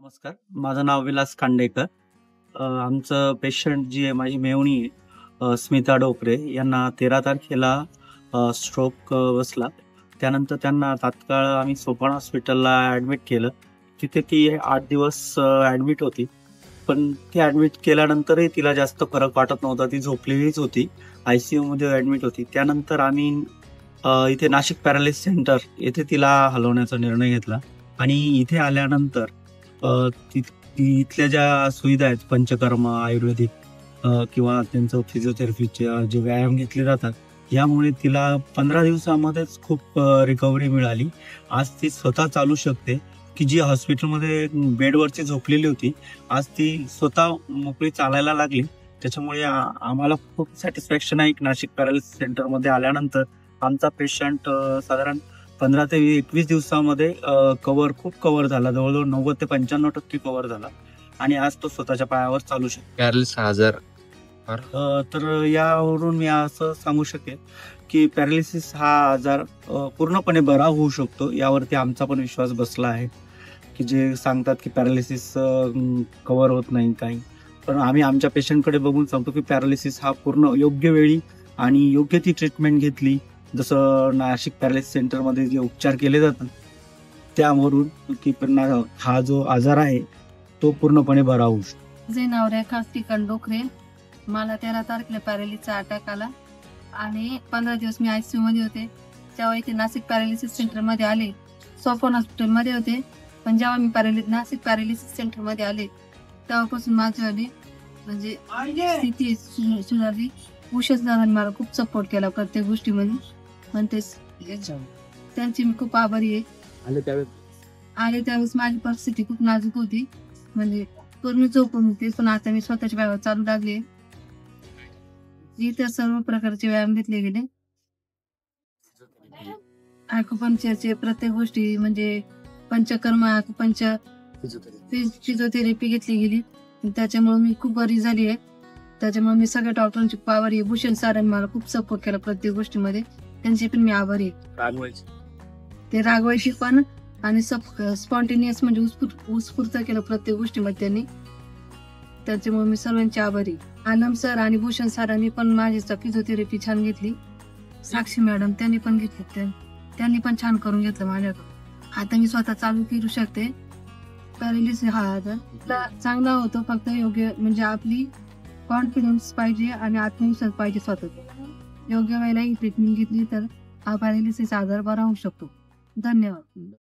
नमस्कार. माझं नाव विलास खांडेकर. आमचं पेशंट जी आहे माझी मेव्हणी आहे, स्मिता डोकरे यांना 13 तारखेला स्ट्रोक बसला. त्यानंतर त्यांना तात्काळ आम्ही सोपान हॉस्पिटलला ॲडमिट केलं. तिथे ती 8 दिवस ॲडमिट होती. पण ती ॲडमिट केल्यानंतरही तिला जास्त फरक वाटत नव्हता. ती झोपलेलीच होती. ICUमध्ये ॲडमिट होती. त्यानंतर आम्ही इथे नाशिक पॅरालिसिस सेंटर येथे तिला हलवण्याचा निर्णय घेतला आणि इथे आल्यानंतर इथल्या ज्या सुविधा आहेत पंचकर्म आयुर्वेदिक किंवा त्यांचं फिजिओथेरपीचे जे व्यायाम घेतले जातात, यामुळे तिला 15 दिवसामध्येच खूप रिकव्हरी मिळाली. आज ती स्वतः चालू शकते, की जी हॉस्पिटलमध्ये बेडवरची झोपलेली होती, आज ती स्वतः मोकळी चालायला लागली. त्याच्यामुळे आम्हाला खूप सॅटिस्फॅक्शन आहे की नाशिक पॅरालिसिस सेंटरमध्ये आल्यानंतर आमचा पेशंट साधारण 15 ते 21 दिवसामध्ये खूप कव्हर झाला. जवळजवळ 90% ते 95% कव्हर झाला आणि आज तो स्वतःच्या पायावर चालू शकतो. पॅरालिसिस हा आजार तर यावरून मी असं सांगू शकेल की पॅरालिसिस हा आजार पूर्णपणे बरा होऊ शकतो. यावरती आमचा पण विश्वास बसला आहे की जे सांगतात की पॅरालिसिस कव्हर होत नाही काही, पण आम्ही आमच्या पेशंटकडे बघून सांगतो की पॅरालिसिस हा पूर्ण योग्य वेळी आणि योग्य ती ट्रीटमेंट घेतली, जसं नाशिक पॅरालिसिस सेंटरमध्ये जे उपचार केले जातात त्यावरून की हा जो आजार आहे तो पूर्णपणे बरा होऊ शकतो. माझे नाव रेखा श्रीकांत डोकरे. मला 13 तारखेला पॅरालिसचा अटॅक आला आणि 15 दिवस मी ICU मध्ये होते. तेव्हा इथे नाशिक पॅरालिसिस सेंटरमध्ये आले. सोफॉन हॉस्पिटलमध्ये होते, पण जेव्हा मी नाशिक पॅरालिसिस सेंटरमध्ये आले तेव्हापासून माझी म्हणजे स्थिती सुधारली. उषस दादांनी मला खूप सपोर्ट केला प्रत्येक गोष्टीमध्ये, पण त्यांची मी खूप आभारी आहे. आले त्यावेळेस माझी परिस्थिती खूप नाजूक होती, म्हणजे पूर्ण झोपून होते, पण आता मी स्वतःच्या पायावर चालू लागले. इतर सर्व प्रकारचे व्यायाम घेतले गेले. ॲक्युपंक्चरचे प्रत्येक गोष्टी म्हणजे पंचकर्म फिजिओथेरपी घेतली गेली. त्याच्यामुळे मी खूप बरी झाली आहे. त्याच्यामुळे मी सगळ्या डॉक्टरांची आभारी आहे. भूषण सरांनी मला खूप सपोर्ट केला प्रत्येक गोष्टीमध्ये, त्यांची पण मी आभारी आहे. ते रागवायची पण आणि स्पॉन्टेनियस म्हणजे उत्स्फूर्त केलं प्रत्येक गोष्टीमध्ये त्यांनी. त्याच्यामुळे मी सर्वांची आभारी. आलम सर आणि भूषण सरांनी पण माझी फिजिओथेरपी छान घेतली. साक्षी मॅडम त्यांनी पण घेतली, त्यांनी पण छान करून घेतलं माझ्याकडून. आता मी स्वतः चालू करू शकते. पॅरालिसिस हा आजार चांगला होतो, फक्त योग्य म्हणजे आपली कॉन्फिडन्स पाहिजे आणि आत्मविश्वास पाहिजे. स्वतः योग्य वेळेला ही ट्रीटमेंट घेतली तर हा पॅरालिसिस आजार बरा होऊ शकतो. धन्यवाद.